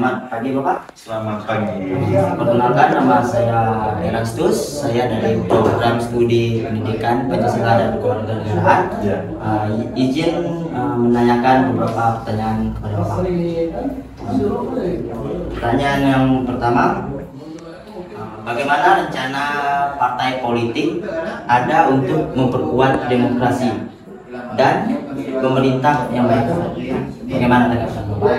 Selamat pagi Bapak. Selamat pagi. Perkenalkan, nama saya Erastus. Saya dari program studi pendidikan Pancasila dan Kewarganegaraan. Izin menanyakan beberapa pertanyaan kepada Bapak. Pertanyaan yang pertama, bagaimana rencana partai politik ada untuk memperkuat demokrasi dan pemerintah yang baik? Bagaimana tanggapan Bapak?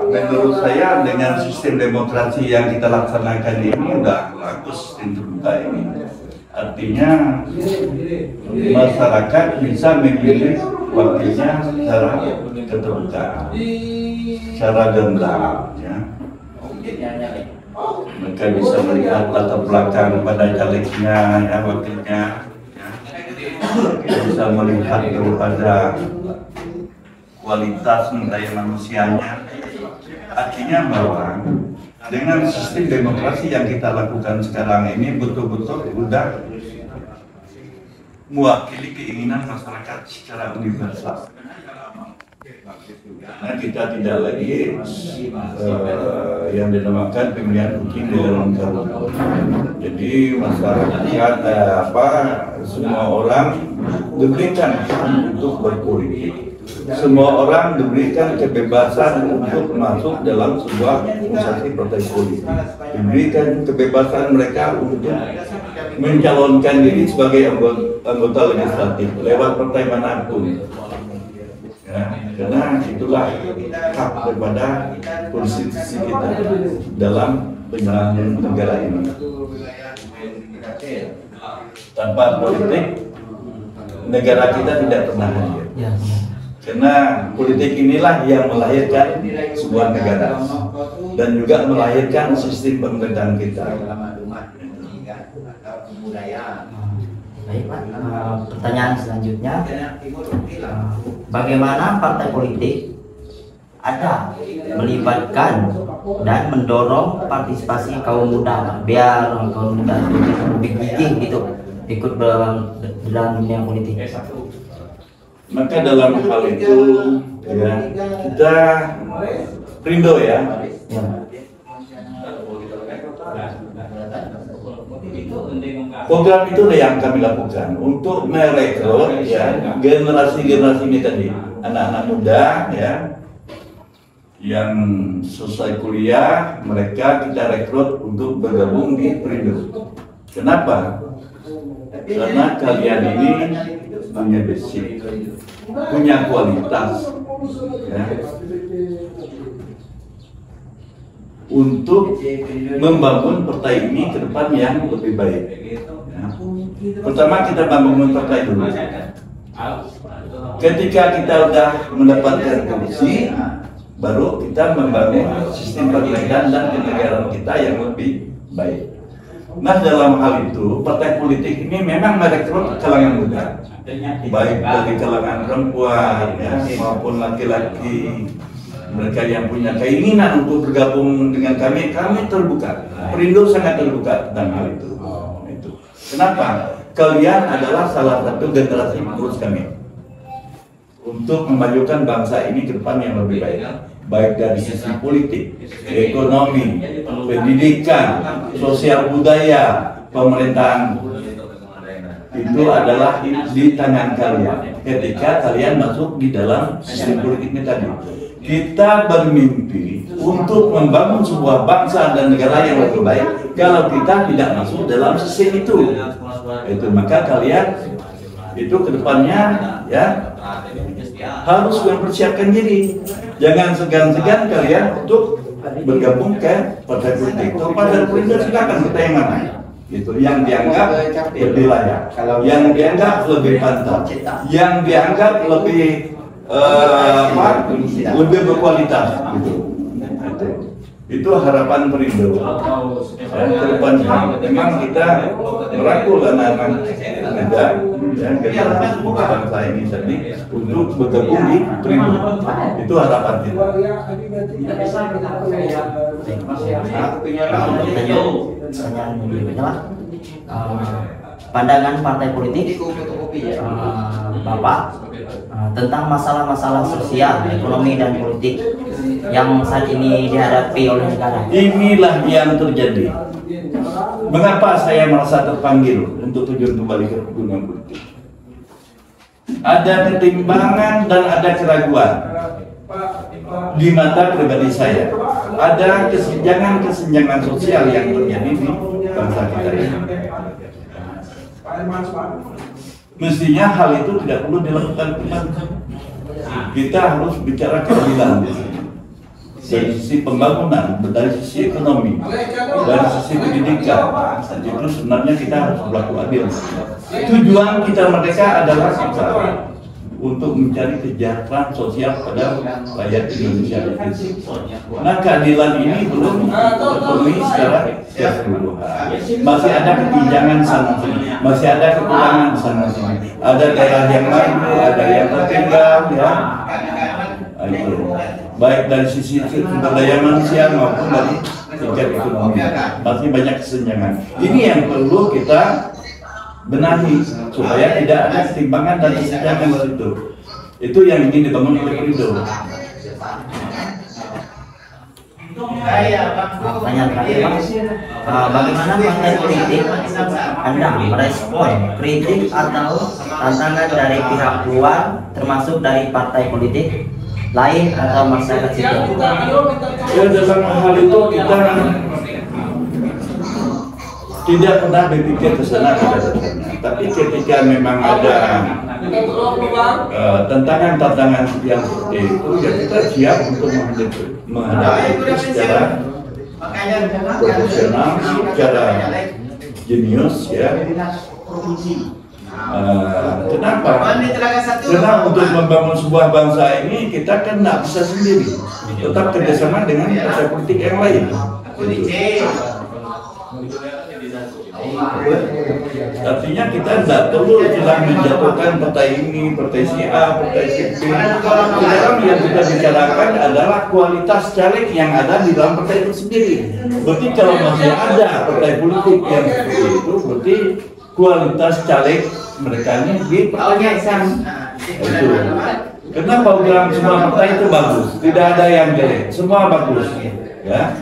Menurut saya dengan sistem demokrasi yang kita laksanakan ini udah bagus terbuka ini. Artinya masyarakat bisa memilih wakilnya secara terbuka, secara gamblang, ya. Mereka bisa melihat latar belakang pada calegnya, ya, wakilnya, ya. Bisa melihat daripada kualitas daya manusianya. Artinya bahwa dengan sistem demokrasi yang kita lakukan sekarang ini betul-betul sudah mewakili keinginan masyarakat secara universal. Karena kita tidak lagi yang dinamakan pemilihan rutin di dalam calon. Jadi masyarakat semua orang diberikan untuk berpolitik. Semua orang diberikan kebebasan untuk masuk dalam sebuah organisasi partai politik. Diberikan kebebasan mereka untuk mencalonkan diri sebagai anggota legislatif lewat partai manapun. Ya, karena itulah hak daripada konstitusi kita dalam penyelenggaraan negara ini. Tanpa politik, negara kita tidak pernah hadir. Karena politik inilah yang melahirkan sebuah negara dan juga melahirkan sistem pemerintahan kita. Baik Pak, pertanyaan selanjutnya, bagaimana partai politik ada melibatkan dan mendorong partisipasi kaum muda biar kaum muda lebih gigih gitu ikut dalam dunia politik? Maka dalam hal itu ya, kita Perindo ya. Program itu yang kami lakukan untuk merekrut ya generasi-generasi ini tadi, anak-anak muda ya yang selesai kuliah, mereka kita rekrut untuk bergabung di Perindo. Kenapa? Karena kalian ini punya basic, punya kualitas ya, untuk membangun partai ini ke depan yang lebih baik ya. Pertama kita bangun partai dulu. Ketika kita sudah mendapatkan kursi, baru kita membangun sistem pemerintahan dan kenegaraan kita yang lebih baik. Nah, dalam hal itu partai politik ini memang merekrut kalangan muda, baik dari kalangan perempuan ya, maupun laki-laki. Mereka yang punya keinginan untuk bergabung dengan kami terbuka. Perindo sangat terbuka tentang hal itu. Kenapa? Kalian adalah salah satu generasi penerus kami untuk memajukan bangsa ini ke depan yang lebih baik. Baik dari sisi politik, ekonomi, pendidikan, sosial budaya, pemerintahan, itu adalah di tangan kalian ketika kalian masuk di dalam sistem politik ini tadi. Kita bermimpi untuk membangun sebuah bangsa dan negara yang lebih baik. Kalau kita tidak masuk dalam sistem itu maka kalian itu kedepannya ya harus mempersiapkan diri. Jangan segan-segan kalian untuk bergabung ke partai politik. Kalau partai politik silakan kita yang mana? Gitu, yang dianggap lebih layak, yang dianggap lebih pantas, yang dianggap lebih lebih berkualitas. Gitu. Itu harapan Perindo. Ke depannya memang kita merangkul anak-anak muda dan generasi bangsa ini tadi untuk bergabung di Perindo. Itu harapan kita. pandangan partai politik Bapak tentang masalah-masalah sosial, ekonomi, dan politik yang saat ini dihadapi oleh negara. Inilah yang terjadi. Mengapa saya merasa terpanggil untuk tujuan kembali ke dunia politik? Ada ketimbangan dan ada keraguan di mata pribadi saya. Ada kesenjangan sosial yang terjadi di bangsa kita ini. Mestinya hal itu tidak perlu dilakukan kembali. Kita harus bicara keadilan dari sisi pembangunan, dari sisi ekonomi, dari sisi pendidikan. Itu sebenarnya kita harus berlaku adil. Tujuan kita merdeka adalah untuk mencari kesejahteraan sosial pada rakyat Indonesia. Nah, keadilan ini belum terpenuhi secara keseluruhan. Masih ada ketimpangan sana sini, masih ada kekurangan sana sini. Ada daerah yang maju, ada yang tertinggal, ya. Itu. Baik dari sisi sumber daya manusia maupun dari tingkat ekonomi, masih banyak kesenjangan. Ini yang perlu kita benahi supaya tidak ada ketimpangan dan kesenjangan di situ. Itu yang ingin dibangun oleh Perindo. Pertanyaan terakhir, bagaimana partai politik Anda merespon kritik atau tantangan dari pihak luar, termasuk dari partai politik lain atau masyarakat sipil? Ya, dalam hal itu kita tidak pernah berpikir ke sana pada dasarnya. Tapi ketika memang ada tantangan-tantangan yang seperti itu, ya kita siap untuk menghadapi itu secara profesional, secara jenius, ya. Kenapa? Karena untuk membangun sebuah bangsa ini kita kan tidak bisa sendiri, tetap kerjasama dengan partai politik yang lain. Artinya kita tidak perlu menjatuhkan partai ini, partai si A, partai si B. Sekarang yang kita bicarakan adalah kualitas caleg yang ada di dalam partai itu sendiri. Berarti kalau masih ada partai politik yang seperti itu, berarti kualitas caleg mereka ini dipertanyakan. Itu. Karena program semua partai itu bagus, tidak ada yang jelek, semua bagus, ya.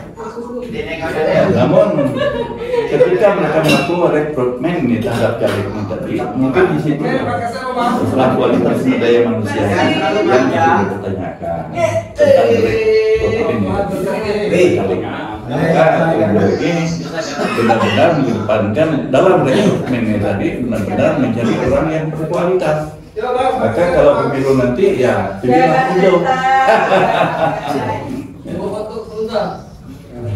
Namun ketika mereka melakukan rekrutmen ini terhadap caleg ini tadi, mungkin di situ masalah kualitas sumber daya manusia yang dipertanyakan tentang rekrutmen ini. Maka ini benar-benar mengedepankan dalam rekrutmen ini tadi benar-benar mencari orang yang berkualitas. Maka kalau pemilu nanti ya pilihlah Perindo.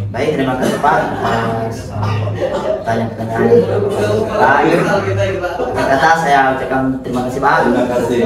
Baik, terima kasih Pak atas pertanyaan-pertanyaan yang sudah Bapak berikan. Kata saya ucapkan terima kasih Pak. Terima kasih.